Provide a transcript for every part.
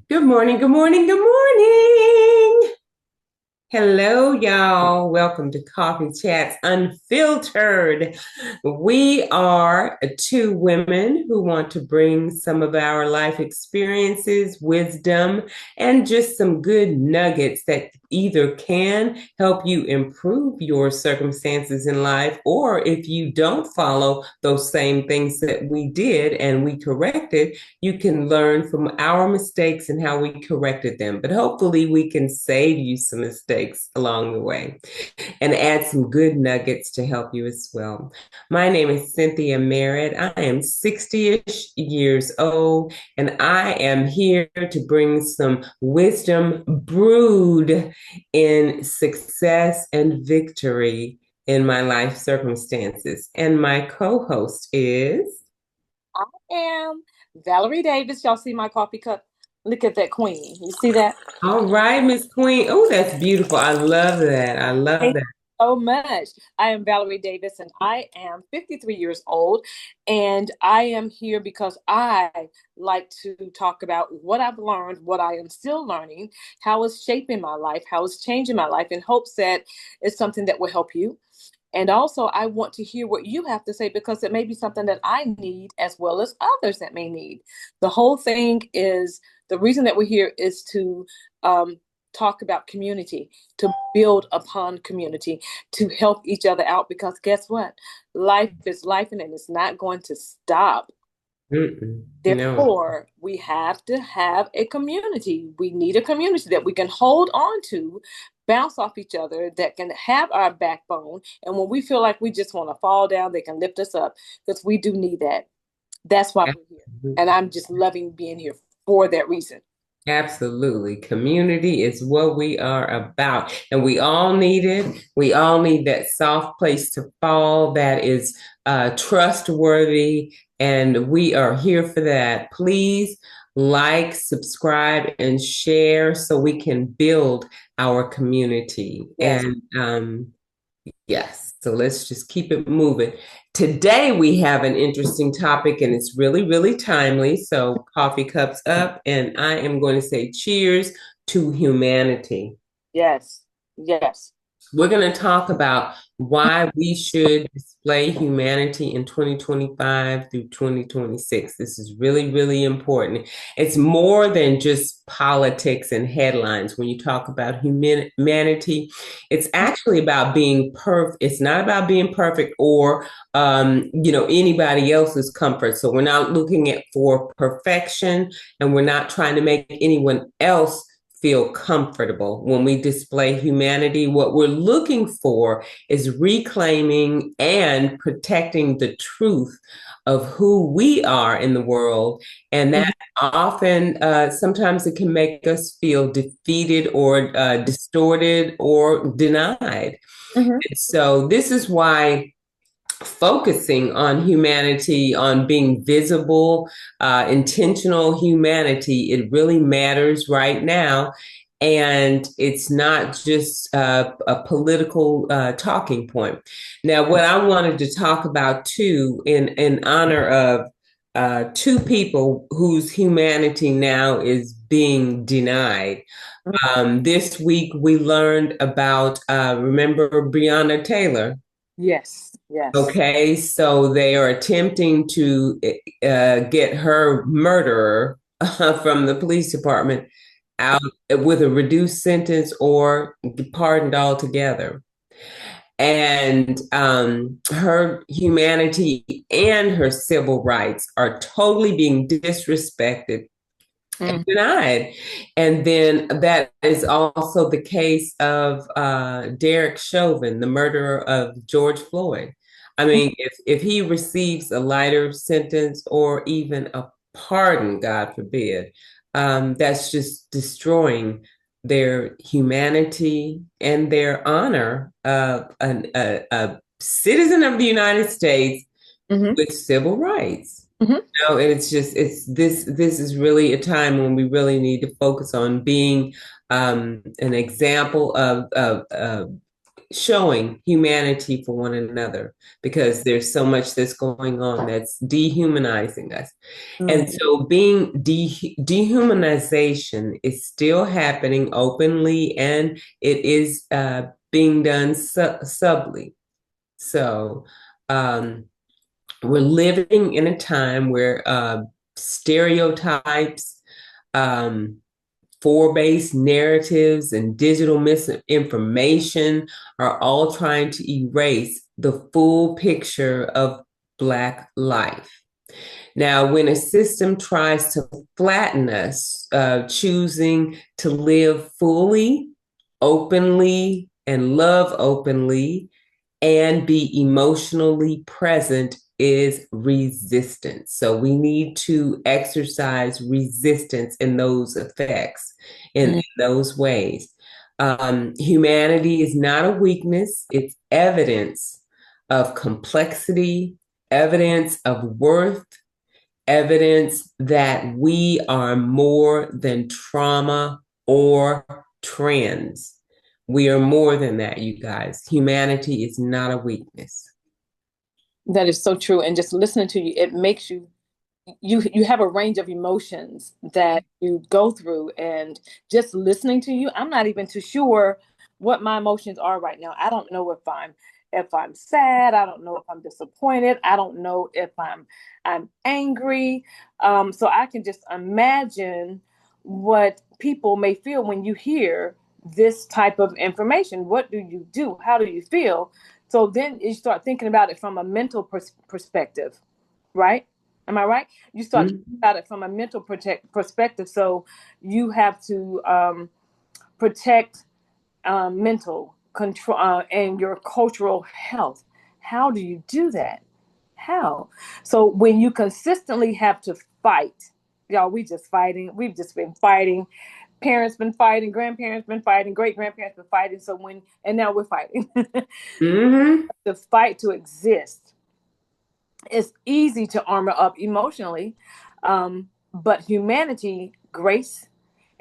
Good morning, good morning, good morning. Hello, y'all. Welcome to Coffee Chats Unfiltered. We are two women who want to bring some of our life experiences, wisdom, and just some good nuggets that either can help you improve your circumstances in life, or if you don't follow those same things that we did and we corrected, you can learn from our mistakes and how we corrected them. But hopefully, we can save you some mistakes along the way and add some good nuggets to help you as well. My name is Cynthia Merritt. I am 60-ish years old, and I am here to bring some wisdom brewed in success and victory in my life circumstances. And my co-host is I am Valerie Davis. Y'all see my coffee cup? Look at that queen. You see that? all right, Miss Queen. Oh, that's beautiful. I love that. I love Thank that. you so much. I am Valerie Davis and I am 53 years old. And I am here because I like to talk about what I've learned, what I am still learning, how it's shaping my life, how it's changing my life, in hopes that it's something that will help you. And also, I want to hear what you have to say because it may be something that I need as well as others that may need. The whole thing is the reason that we're here is to talk about community, to build upon community, to help each other out. Because guess what? Life is life and it's not going to stop. Mm-mm. No, Therefore, we have to have a community. We need a community that we can hold on to, bounce off each other, that can have our backbone. And when we feel like we just want to fall down, they can lift us up because we do need that. That's why we're here. And I'm just loving being here for that reason. absolutely. Community is what we are about. And we all need it. We all need that soft place to fall that is trustworthy. And we are here for that. Please like, subscribe, and share so we can build our community. Yes. Yes, so let's just keep it moving. Today we have an interesting topic and it's really, really timely. So, coffee cups up, and I am going to say cheers to humanity. Yes. Yes. We're going to talk about why we should display humanity in 2025 through 2026. This is really, really important. It's more than just politics and headlines. When you talk about humanity, it's actually about being perfect. It's not about being perfect or anybody else's comfort. So we're not looking at for perfection, and we're not trying to make anyone else feel comfortable. When we display humanity, what we're looking for is reclaiming and protecting the truth of who we are in the world. And that often, sometimes it can make us feel defeated or distorted or denied. Mm-hmm. And so, this is why focusing on humanity, on being visible, intentional humanity, it really matters right now. And it's not just a political talking point. Now, what I wanted to talk about too, in honor of two people whose humanity now is being denied. This week, we learned about, remember Breonna Taylor? Yes. Yes. Okay, so they are attempting to get her murderer from the police department out with a reduced sentence or pardoned altogether. And her humanity and her civil rights are totally being disrespected and Mm. denied. And then that is also the case of Derek Chauvin, the murderer of George Floyd. I mean, if he receives a lighter sentence or even a pardon, God forbid, that's just destroying their humanity and their honor of a citizen of the United States Mm-hmm. with civil rights. Mm-hmm. No, and it's this is really a time when we really need to focus on being an example of showing humanity for one another because there's so much that's going on that's dehumanizing us. And Mm. so being dehumanization is still happening openly and it is being done subtly. So um, we're living in a time where stereotypes, um, four-based narratives, and digital misinformation are all trying to erase the full picture of Black life. Now, when a system tries to flatten us, choosing to live fully, openly, and love openly, and be emotionally present is resistance. So we need to exercise resistance in those effects, in those ways. Humanity is not a weakness, it's evidence of complexity, evidence of worth, evidence that we are more than trauma or trends. We are more than that, you guys. Humanity is not a weakness. That is so true. And just listening to you, it makes you have a range of emotions that you go through, and just listening to you, I'm not even too sure what my emotions are right now. I don't know if I'm sad. I don't know if I'm disappointed. I don't know if I'm angry. So I can just imagine what people may feel when you hear this type of information. What do you do? How do you feel? So then you start thinking about it from a mental perspective, right? Am I right? You start thinking Mhm. about it from a mental perspective. So you have to protect mental control and your cultural health. How do you do that? How? So when you consistently have to fight, y'all, we just fighting. We've just been fighting. Parents been fighting, grandparents been fighting, great grandparents been fighting. So and now we're fighting. Mm-hmm. The fight to exist. It's easy to armor up emotionally, but humanity, grace,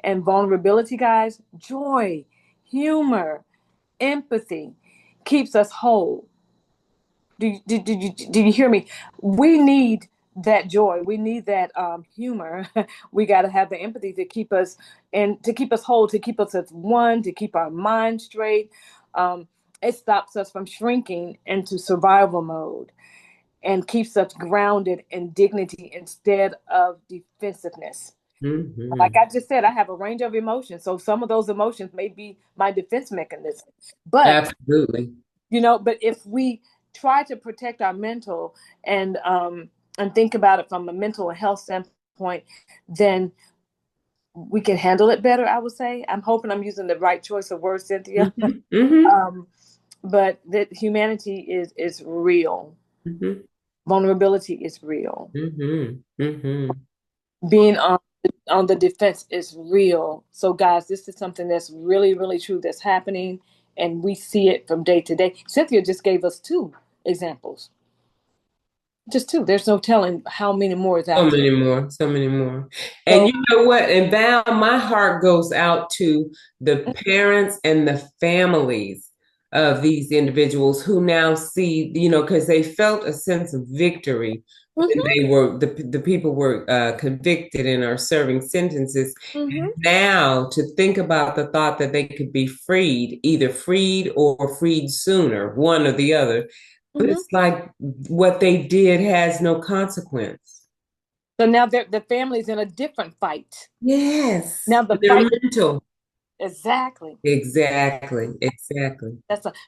and vulnerability, guys, joy, humor, empathy keeps us whole. Do you hear me? We need that joy. We need that humor. We got to have the empathy to keep us and to keep us whole, to keep us as one, to keep our mind straight. Um, it stops us from shrinking into survival mode and keeps us grounded in dignity instead of defensiveness. Like Mm-hmm. I just said, I have a range of emotions. So some of those emotions may be my defense mechanism. But, Absolutely. but if we try to protect our mental and think about it from a mental health standpoint, then we can handle it better, I would say. I'm hoping I'm using the right choice of words, Cynthia. Mm-hmm. Mm-hmm. um, but that humanity is real. Mm-hmm. Vulnerability is real. Mm-hmm. Mm-hmm. Being on the defense is real. So guys, this is something that's really, really true that's happening, and we see it from day to day. Cynthia just gave us two examples. Just two. There's no telling how many more is So out there. many more, so many more. And So you know what? And Val, my heart goes out to the parents and the families of these individuals who now see, because they felt a sense of victory when mhm, the people were convicted and are serving sentences. mhm, Now to think about the thought that they could be freed, either freed or freed sooner, one or the other. But mhm. it's like what they did has no consequence. So now the family's in a different fight. Yes, Now the they're fight mental. exactly. Exactly, exactly.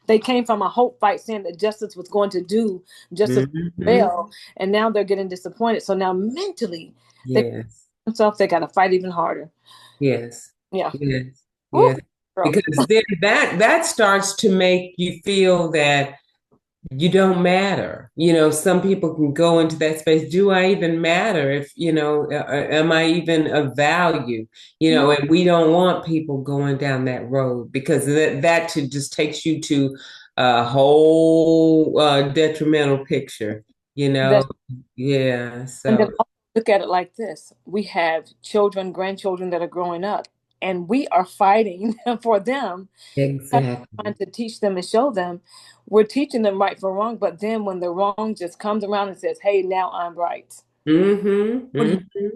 They came from a hope fight saying that justice was going to do justice Hmm. well, and now they're getting disappointed. So now mentally, they Yes, themselves they got to fight even harder. yes, Yeah. yes, Woo, yes. girl. Because then that starts to make you feel that you don't matter. Some people can go into that space. Do I even matter? If, am I even of value? And we don't want people going down that road because just takes you to a whole detrimental picture, you know? That, Yeah. and then So, also look at it like this: we have children, grandchildren that are growing up. and we are fighting for them, trying Exactly. to teach them and show them. We're teaching them right from wrong, but then when the wrong just comes around and says, "Hey, now I'm right," Mm-hmm. what do you? Mm-hmm.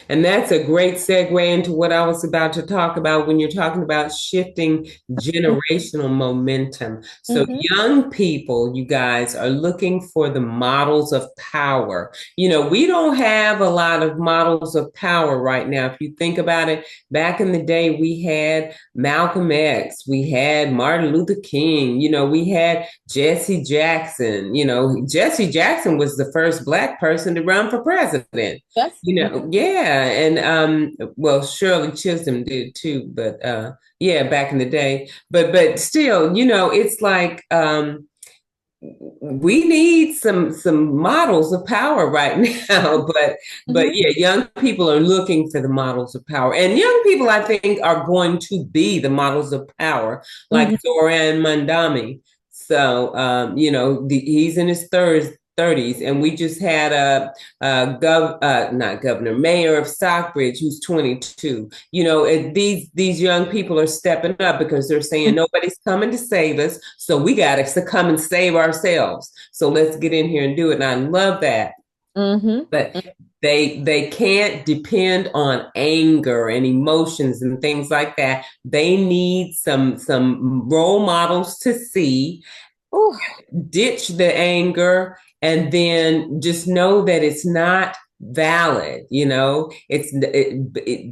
And that's a great segue into what I was about to talk about when you're talking about shifting generational momentum. So, Mm-hmm. young people, you guys, are looking for the models of power. You know, we don't have a lot of models of power right now. If you think about it, back in the day, we had Malcolm X, we had Martin Luther King, you know, we had Jesse Jackson. You know, Jesse Jackson was the first Black person to run for president. That's You know, yeah, and well, Shirley Chisholm did too, but yeah, back in the day. But still, you know, it's like we need some models of power right now. But mm-hmm. yeah, young people are looking for the models of power, and young people, I think, are going to be the models of power, like Mm-hmm. Zoran Mandami. So you know, he's in his thirties, and we just had not governor, mayor of Stockbridge, who's 22. You know, these young people are stepping up because they're saying nobody's coming to save us, so we got to come and save ourselves. So let's get in here and do it. And I love that. Mm-hmm. But they can't depend on anger and emotions and things like that. They need some role models to see, Ooh. ditch the anger, and then just know that it's not valid. You know,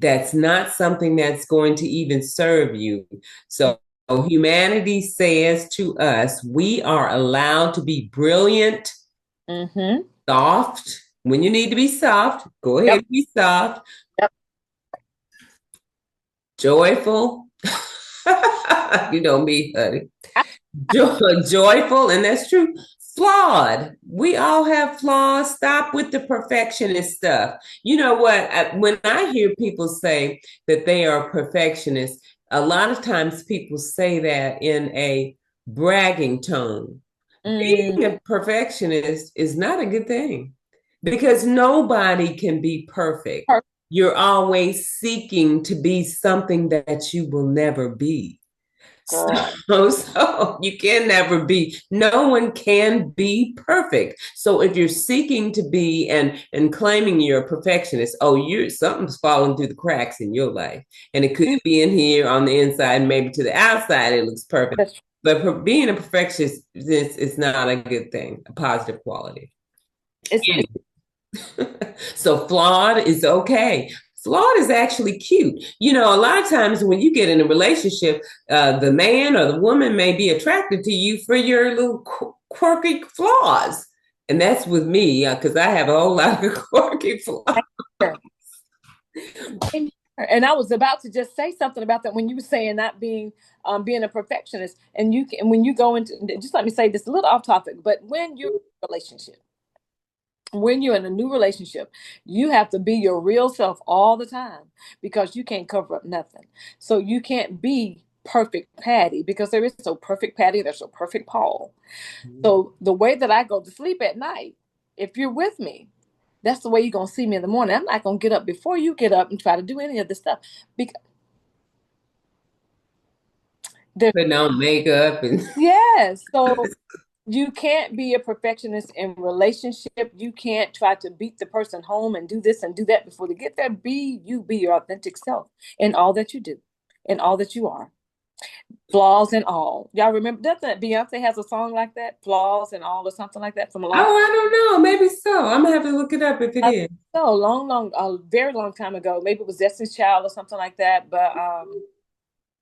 that's not something that's going to even serve you. So humanity says to us, we are allowed to be brilliant, Mm-hmm. soft when you need to be soft. Go ahead Yep. and be soft. Yep. Joyful. You know me, honey. Joyful, and that's true. Flawed. We all have flaws. Stop with the perfectionist stuff. You know what? When I hear people say that they are perfectionists, a lot of times people say that in a bragging tone. Mm. Being a perfectionist is not a good thing because nobody can be perfect. Perfect. You're always seeking to be something that you will never be. Girl. So you can never be, no one can be perfect. So if you're seeking to be and claiming you're a perfectionist, oh, you're something's falling through the cracks in your life. And it could Mm. be in here on the inside, maybe to the outside, it looks perfect. That's But being a perfectionist is not a good thing, a positive quality. it's So flawed is okay. Flawed is actually cute. You know, a lot of times when you get in a relationship, the man or the woman may be attracted to you for your little quirky flaws. And that's with me because I have a whole lot of quirky flaws. same here. Same here. And I was about to just say something about that when you were saying not being a perfectionist, and you can when you go into, just let me say this a little off topic, but when you're in a relationship, when you're in a new relationship, you have to be your real self all the time because you can't cover up nothing. So you can't be perfect Patty because there is no perfect Patty, there's no perfect Paul. So the way that I go to sleep at night, if you're with me, that's the way you're gonna see me in the morning. I'm not gonna get up before you get up and try to do any of this stuff. Because there's Putting on makeup and yes. So you can't be a perfectionist in relationship. You can't try to beat the person home and do this and do that before they get there. Be you, be your authentic self in all that you do, in all that you are. Flaws and all. Y'all remember that Beyonce has a song like that? Flaws and all or something like that from a oh, long time. I don't know. Maybe so. I'm gonna have to look it up if it is. So long, a very long time ago. Maybe it was Destiny's Child or something like that. But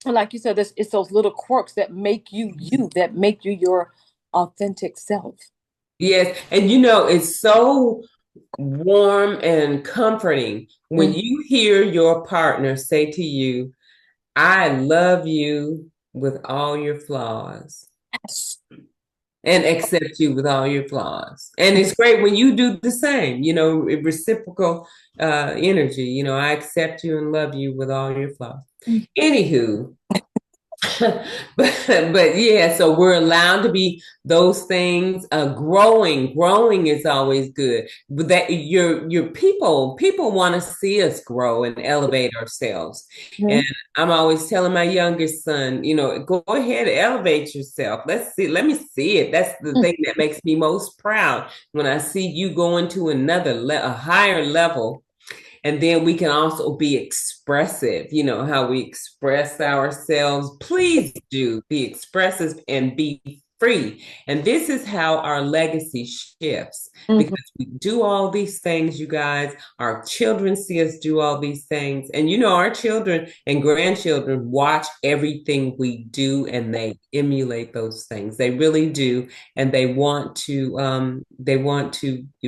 like you said, it's those little quirks that make you you, that make you your authentic self. Yes, and you know, it's so warm and comforting when Mm. you hear your partner say to you, I love you with all your flaws Yes. and accept you with all your flaws. And it's great when you do the same, you know, reciprocal energy. You know, I accept you and love you with all your flaws. Mm. Anywho, but yeah, so we're allowed to be those things. Growing is always good. But that your people want to see us grow and elevate ourselves. And Mhm. I'm always telling my youngest son, go ahead, elevate yourself. Let me see it. That's the thing that makes me most proud when I see you going to a higher level, and then we can also be expressive, how we express ourselves. Please do be expressive and be free. And this is how our legacy shifts Mhm. because we do all these things, you guys. Our children see us do all these things. And our children and grandchildren watch everything we do and they emulate those things. They really do. And they want to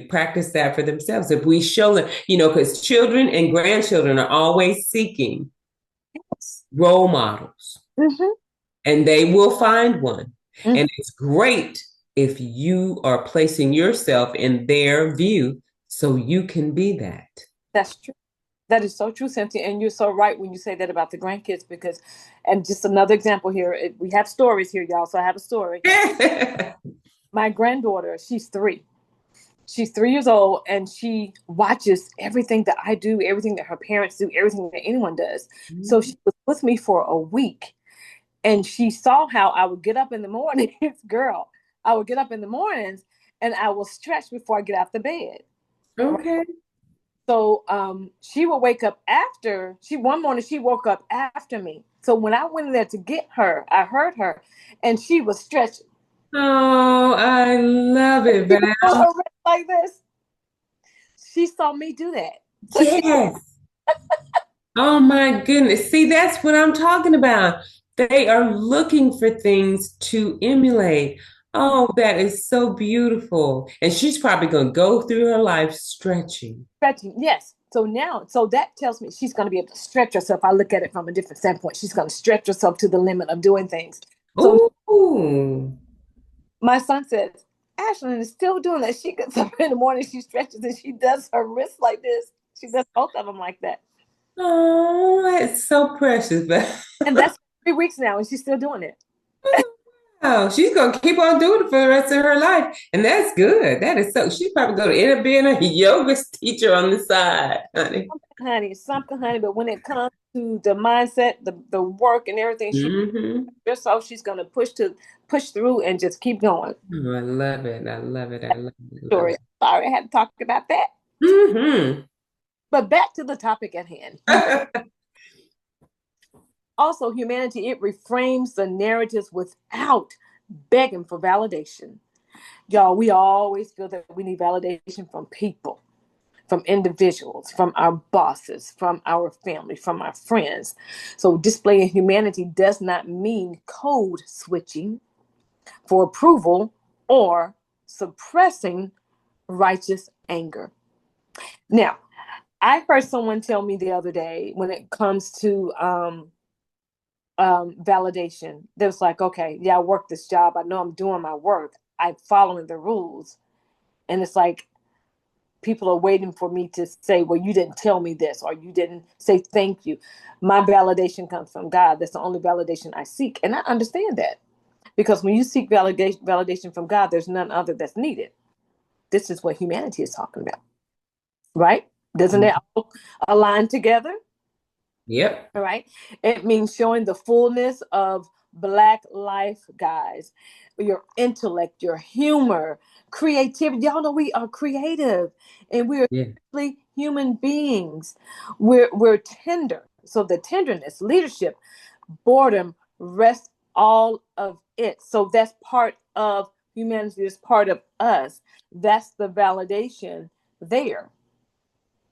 practice that for themselves. If we show them, because children and grandchildren are always seeking role models Mhm. and they will find one. Mhm. And it's great if you are placing yourself in their view so you can be that. That's true. That is so true, Cynthia. And you're so right when you say that about the grandkids, because, and just another example here, we have stories here, y'all. So I have a story. My granddaughter, she's 3. She's 3 years old and she watches everything that I do, everything that her parents do, everything that anyone does. So she was with me for a week and she saw how I would get up in the mornings, girl. I would get up in the mornings and I will stretch before I get out the bed. Right? Okay. So she would wake up after she one morning she woke up after me. So when I went in there to get her, I heard her and she was stretched. Oh, I love it, She was on Val. her wrist like this. She saw me do that. So she Yes. Oh my goodness. See, that's what I'm talking about. They are looking for things to emulate. Oh, that is so beautiful. And she's probably going to go through her life stretching. stretching, yes. So now, so that tells me she's going to be able to stretch herself. I look at it from a different standpoint. She's going to stretch herself to the limit of doing things. So Ooh. my son says, Ashlyn is still doing that. She gets up in the morning, she stretches and she does her wrists like this. She does both of them like that. Oh, that's so precious. And that's 3 weeks now, and she's still doing it. Wow, she's gonna keep on doing it for the rest of her life. And that's good. That is so she's probably gonna end up being a yoga teacher on the side, honey. Something, honey. But when it comes to the mindset, the work and everything, Hmm. just so she's gonna push through and just keep going. Oh, I love it. I love it. I love it. I love Story. Sorry, I had to talk about that. it. But back to the topic at hand. Hmm. Also, humanity, it reframes the narratives without begging for validation. Y'all, we always feel that we need validation from people, from individuals, from our bosses, from our family, from our friends. So, displaying humanity does not mean code switching for approval or suppressing righteous anger. Now, I heard someone tell me the other day when it comes to validation. There's like, okay, yeah, I work this job. I know I'm doing my work. I'm following the rules. And it's like people are waiting for me to say, well, you didn't tell me this or you didn't say thank you. My validation comes from God. That's the only validation I seek. And I understand that because when you seek validation from God, there's none other that's needed. This is what humanity is talking about, right? Doesn't it all align together? Yep. All right. It means showing the fullness of Black life, guys. Your intellect, your humor, creativity. Y'all know we are creative and we're Yeah. simply human beings. We're tender. So the tenderness, leadership, boredom, rest, all of it. So that's part of humanity, it's part of us. That's the validation there.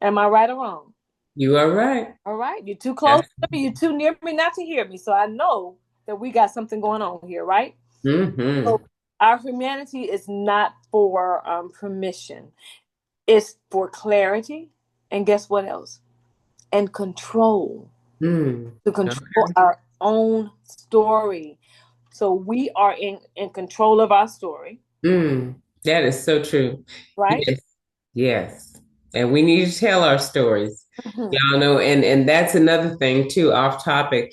Am I right or wrong? You are right. All right, you're too close Yes. to me, you're too near me not to hear me. So I know that we got something going on here, right? So Mm-hmm. our humanity is not for permission, it's for clarity. And guess what else? And control, Mm. to control Okay. our own story. So we are in control of our story, Mm. That is so true. right? Yes. Yes. And we need to tell our stories. Mhm. Y'all know, and that's another thing too, off topic.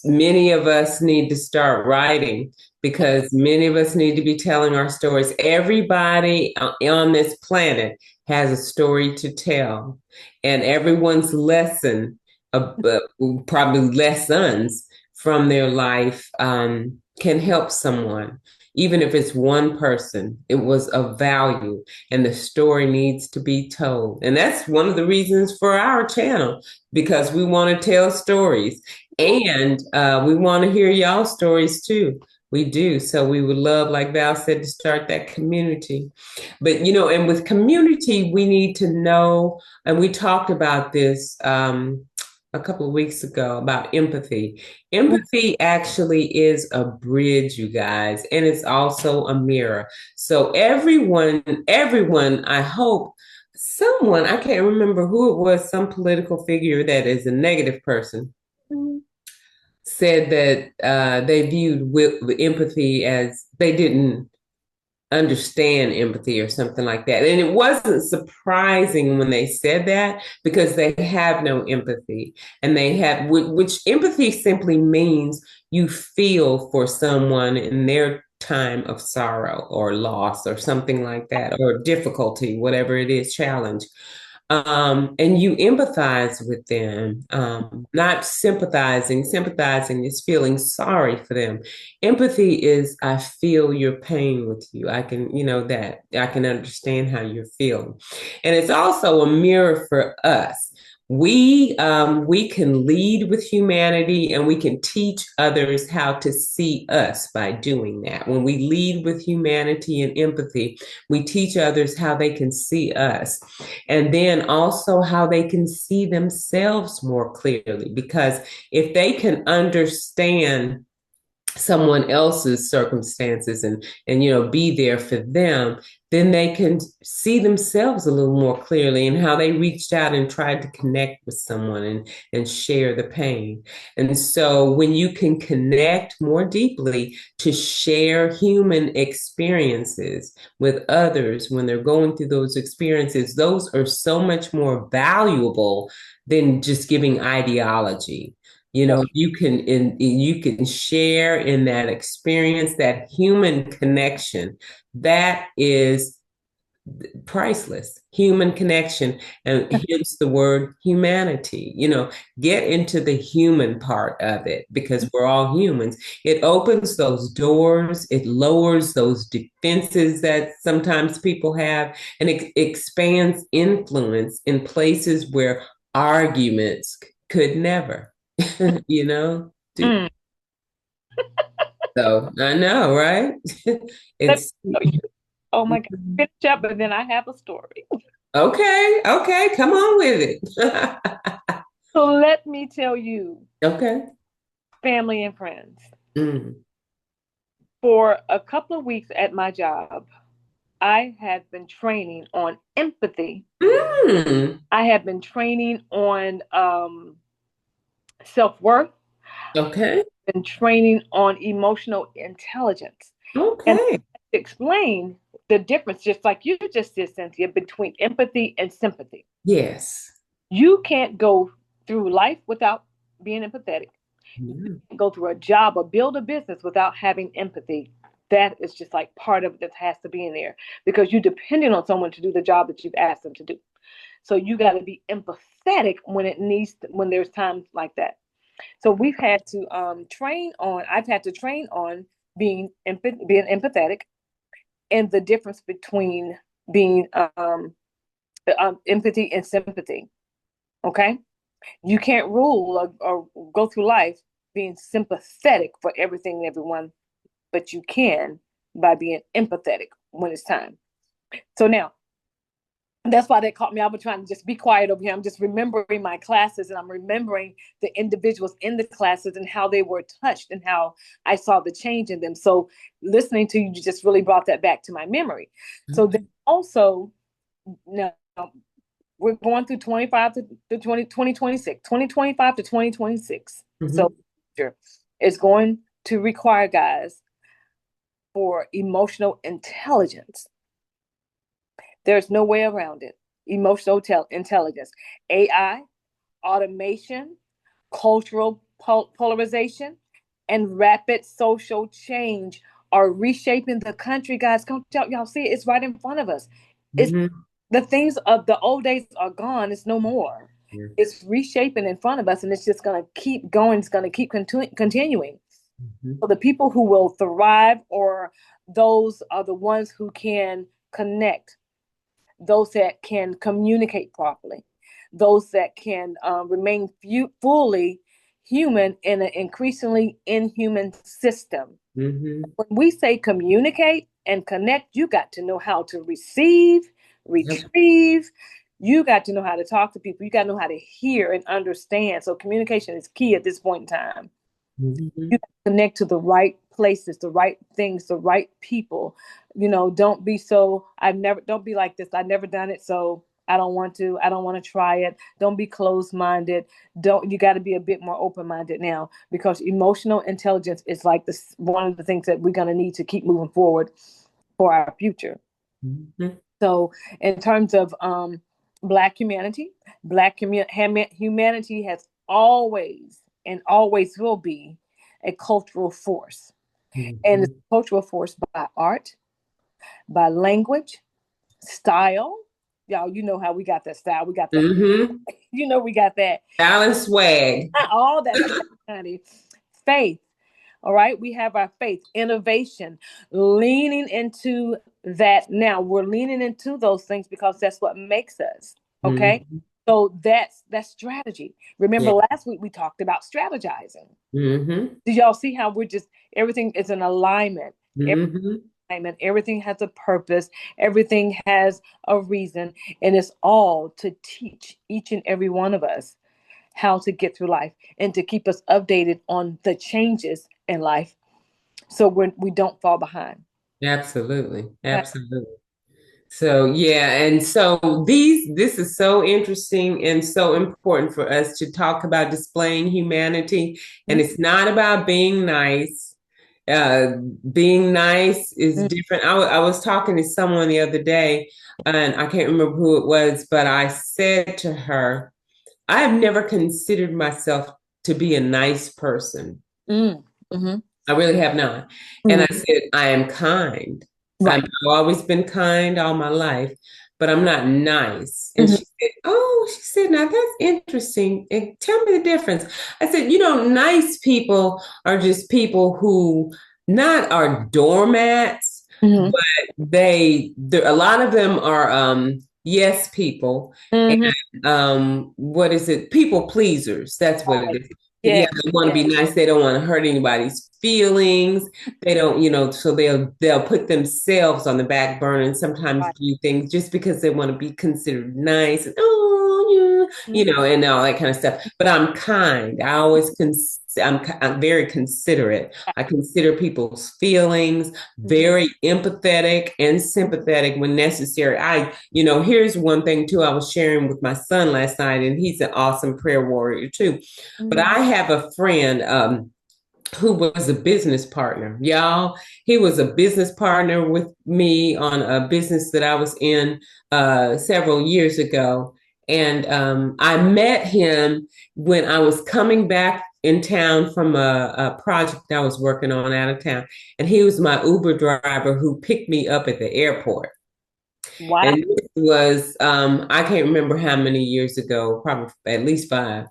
Many of us need to start writing because many of us need to be telling our stories. Everybody on this planet has a story to tell, and everyone's lesson, probably lessons from their life, can help someone. Even if it's one person, it was of value and the story needs to be told. And that's one of the reasons for our channel, because we want to tell stories and we want to hear y'all stories too. We do. So we would love, like Val said, to start that community. But, and with community, we need to know, and we talked about this a couple of weeks ago about empathy. Empathy actually is a bridge, you guys, and it's also a mirror. So everyone, I hope someone, I can't remember who it was, some political figure that is a negative person, Mhm. said that they viewed empathy as they didn't understand empathy or something like that. And it wasn't surprising when they said that because they have no empathy. And they have, which empathy simply means you feel for someone in their time of sorrow or loss or something like that, or difficulty, whatever it is, challenge. And you empathize with them, not sympathizing. Sympathizing is feeling sorry for them. Empathy is I feel your pain with you. I can, that I can understand how you're feeling. And it's also a mirror for us. We can lead with humanity and we can teach others how to see us by doing that. When we lead with humanity and empathy, we teach others how they can see us and then also how they can see themselves more clearly. Because if they can understand someone else's circumstances and be there for them, then they can see themselves a little more clearly and how they reached out and tried to connect with someone and share the pain. And so when you can connect more deeply to share human experiences with others when they're going through those experiences, those are so much more valuable than just giving ideology. Yes. You can share in that experience, that human connection. That is priceless. Human connection, and hence the word humanity. Get into the human part of it because we're all humans. It opens those doors, it lowers those defenses that sometimes people have, and it expands influence in places where arguments could never. Do. Mm. So I know, right? Let me It's tell you. Oh my God. Finish up, but then I have a story. okay. Okay, come on with it. So let me tell you, Okay. family and friends. Mm. For a couple of weeks at my job, I had been training on empathy. Mm. I had been training on self worth Okay. and training on emotional intelligence. And Okay. to explain the difference, just like you just did, Cynthia, between empathy and sympathy. Yes. You can't go through life without being empathetic. Mm. Go through a job or build a business without having empathy. That is just like part of it that has to be in there because you're depending on someone to do the job that you've asked them to do. So you got to be empathetic when it needs when there's times like that. So we've had to train on. I've had to train on being empathetic and the difference between being empathy and sympathy. Okay, you can't rule or go through life being sympathetic for everything and everyone, but you can by being empathetic when it's time. So now that's why they caught me. I've been trying to just be quiet over here. I'm just remembering my classes and I'm remembering the individuals in the classes and how they were touched and how I saw the change in them. So listening to you just really brought that back to my memory. So then Okay. also now we're going through 25 to 2026, 2025 to 2026. So Mhm. it's going to require guys for emotional intelligence. There's no way around it. emotional intelligence, AI, automation, cultural polarization, and rapid social change are reshaping the country, guys. Come y'all see it. It's right in front of us. It's Mm-hmm. the things of the old days are gone. It's no more. It's reshaping in front of us, and it's just going to keep going. It's going to keep continuing. Mm-hmm. So the people who will thrive, or those are the ones who can connect, those that can communicate properly, those that can remain fully human in an increasingly inhuman system. Mm-hmm. When we say communicate and connect, you got to know how to receive, Yep. retrieve. You got to know how to talk to people. You got to know how to hear and understand. So communication is key at this point in time. Mm-hmm. You connect to the right places, the right things, the right people. Don't be so, don't be like this. I've never done it, so I don't want to try it. Don't be closed-minded. You got to be a bit more open-minded now, because emotional intelligence is like this, one of the things that we're going to need to keep moving forward for our future. Mm-hmm. So in terms of Black humanity, humanity has always and always will be a cultural force. And it's Mm-hmm. a cultural force by art, by language, style. Y'all, you know how we got that style. We got that. Mm-hmm. We got that. Balance swag. All that stuff, honey. Faith. All right. We have our faith, innovation, leaning into that. Now we're leaning into those things because that's what makes us. Okay. Mm-hmm. So that's strategy. Remember Yeah. last week we talked about strategizing. Mm-hmm. Did y'all see how everything is in alignment? Mm-hmm. Everything has a purpose, everything has a reason, and it's all to teach each and every one of us how to get through life and to keep us updated on the changes in life, so we don't fall behind. Absolutely. Absolutely. So yeah, and so this is so interesting and so important for us to talk about displaying humanity. And it's not about being nice. Uh, Being nice is Mhm. different. I was talking to someone the other day, and I can't remember who it was, but I said to her, I have never considered myself to be a nice person. Mm. Mhm. I really have not. And I Mhm. said, I am kind. Right. I've always been kind all my life, but I'm not nice. And Mhm. she said, now that's interesting. And tell me the difference. I said, nice people are just people who not are doormats, Mhm. but a lot of them are yes people. Mhm. What is it? People pleasers. That's what it Right. is. Yeah, Yeah. they want to Yeah. be nice. They don't want to hurt anybody's feelings. They don't, so they'll put themselves on the back burner and sometimes Right. do things just because they want to be considered nice. And, oh, yeah, Mhm. and all that kind of stuff. But I'm kind. I'm very considerate. I consider people's feelings, Mhm. very empathetic and sympathetic when necessary. Here's one thing too. I was sharing with my son last night, and he's an awesome prayer warrior too. But Mhm. I have a friend who was a business partner. Y'all, he was a business partner with me on a business that I was in several years ago. And I met him when I was coming back in town from a project I was working on out of town. And he was my Uber driver who picked me up at the airport. Wow. And this was, I can't remember how many years ago, probably at least 5.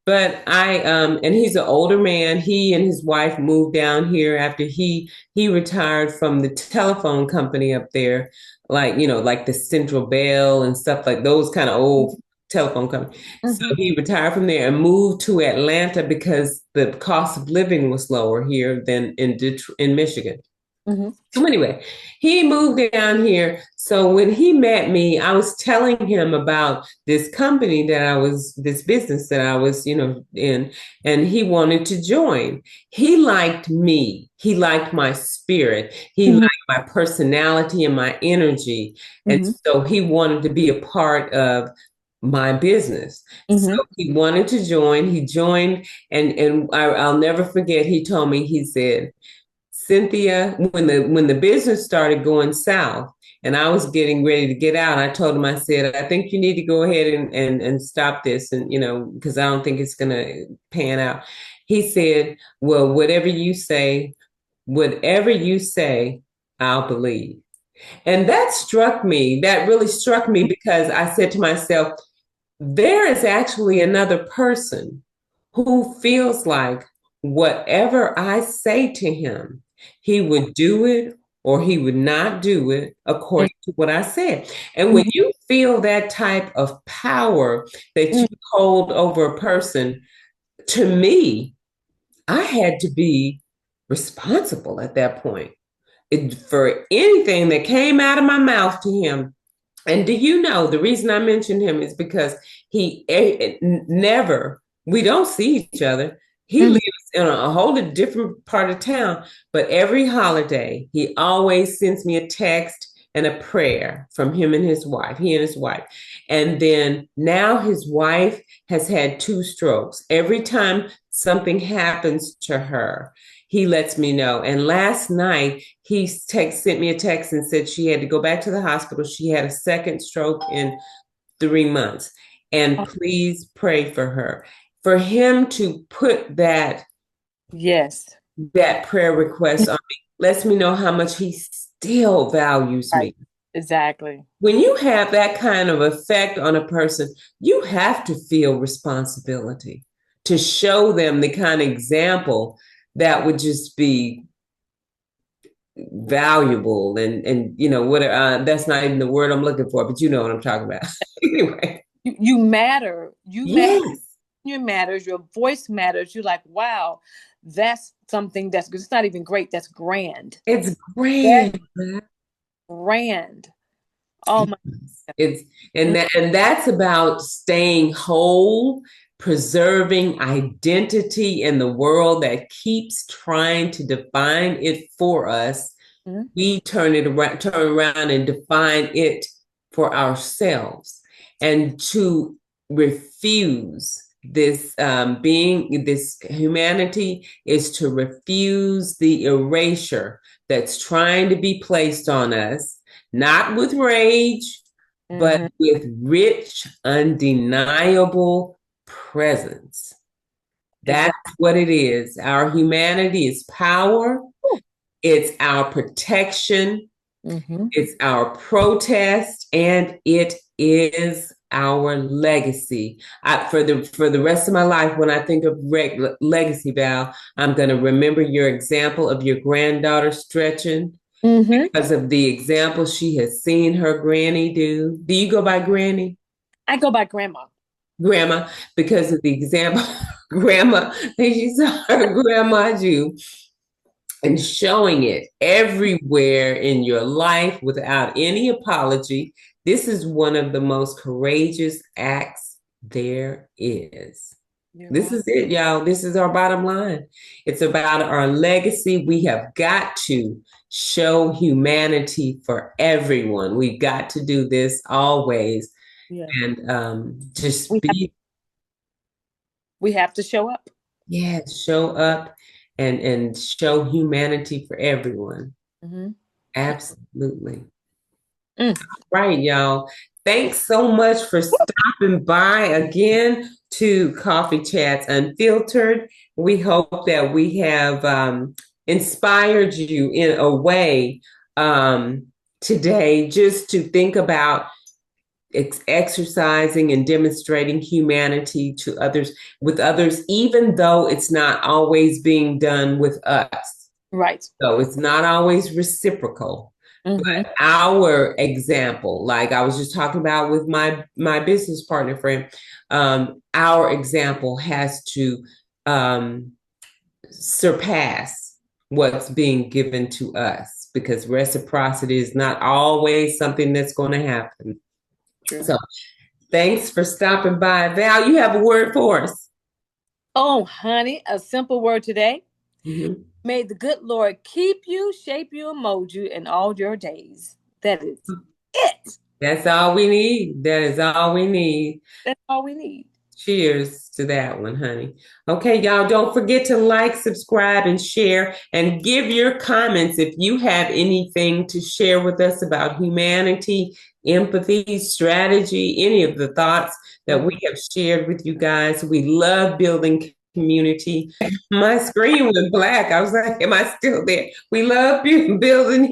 But and he's an older man. He and his wife moved down here after he retired from the telephone company up there, like the Central Bell and stuff like those kind of old telephone company. So Mhm. he retired from there and moved to Atlanta because the cost of living was lower here than in Michigan. Mhm. So anyway, he moved down here. So when he met me, I was telling him about this business that I was, in, and he wanted to join. He liked me. He liked my spirit. He Mhm. liked my personality and my energy. And Mhm. so he wanted to be a part of my business. So Mhm. he wanted to join. He joined, and I'll never forget. He told me, he said, Cynthia, when the business started going south and I was getting ready to get out, I told him, I said, I think you need to go ahead and stop this, and because I don't think it's gonna pan out. He said, well, whatever you say, I'll believe. And that struck me. That really struck me because I said to myself, there is actually another person who feels like whatever I say to him, he would do it or he would not do it according to what I said. And when Mhm. you feel that type of power that you hold over a person, to me, I had to be responsible at that point for anything that came out of my mouth to him. And do you know the reason I mentioned him is because he never, we don't see each other. He Mhm. lives in a whole different part of town, but every holiday, he always sends me a text and a prayer from him and his wife, he and his wife. And then now his wife has had two strokes. Every time something happens to her, he lets me know. And last night, sent me a text and said she had to go back to the hospital. She had a second stroke in 3 months. And Oh, please pray for her. For him to put yes. that prayer request on me lets me know how much he still values Right. me. Exactly. When you have that kind of effect on a person, you have to feel responsibility to show them the kind of example that would just be valuable and what that's not even the word I'm looking for, but you know what I'm talking about. Anyway. You matter. You matter. Yes, You matters. Your voice matters. You're like, wow, that's something that's good. It's not even great. That's grand. it's That's grand. grand. Oh my It's God. and that's about staying whole, preserving identity in the world that keeps trying to define it for us. Mhm. We turn around and define it for ourselves, and to refuse this humanity is to refuse the erasure that's trying to be placed on us, not with rage, but Mhm. with rich, undeniable presence. That's Exactly. what it is. Our humanity is power, it's our protection, Mm-hmm. it's our protest, and it is our legacy. For the rest of my life, when I think of legacy, Val, I'm going to remember your example of your granddaughter stretching Mm-hmm. because of the example she has seen her granny do. Do you go by granny? I go by grandma. Grandma, because of the example grandma that she saw her grandma do, and showing it everywhere in your life without any apology. This is one of the most courageous acts there is. You're This right. is it, y'all. This is our bottom line. It's about our legacy. We have got to show humanity for everyone. We've got to do this always, Yeah. and We just have be, we have to show up. yeah, show up and show humanity for everyone. Mm-hmm. Absolutely. Mm. Right, y'all. Thanks so much for stopping by again to Coffee Chats Unfiltered. We hope that we have inspired you in a way today just to think about exercising and demonstrating humanity to others, with others, even though it's not always being done with us. Right. So it's not always reciprocal. Mm-hmm. Our example, like I was just talking about with my business partner friend, our example has to um, surpass what's being given to us, because reciprocity is not always something that's going to happen. True. So thanks for stopping by. Val, you have a word for us. Oh, honey, a simple word today. Mhm. May the good Lord keep you, shape you, and mold you in all your days. That is it. That's all we need. That is all we need. That's all we need. Cheers to that one, honey. Okay, y'all, don't forget to like, subscribe, and share, and give your comments if you have anything to share with us about humanity, empathy, strategy, any of the thoughts that we have shared with you guys. We love building community. My screen went black. I was like, am I still there? We love building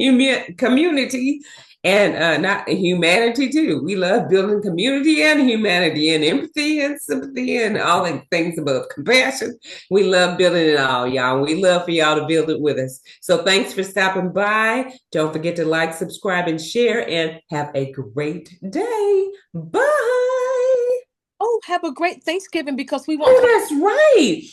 community and not humanity too. We love building community and humanity and empathy and sympathy and all the things above compassion. We love building it all, y'all. We love for y'all to build it with us. So thanks for stopping by. Don't forget to like, subscribe, and share, and have a great day. Bye. Oh, have a great Thanksgiving because we want. Oh, that's right.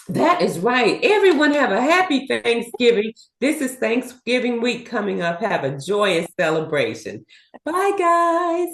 That is right. Everyone have a happy Thanksgiving. This is Thanksgiving week coming up. Have a joyous celebration. Bye, guys.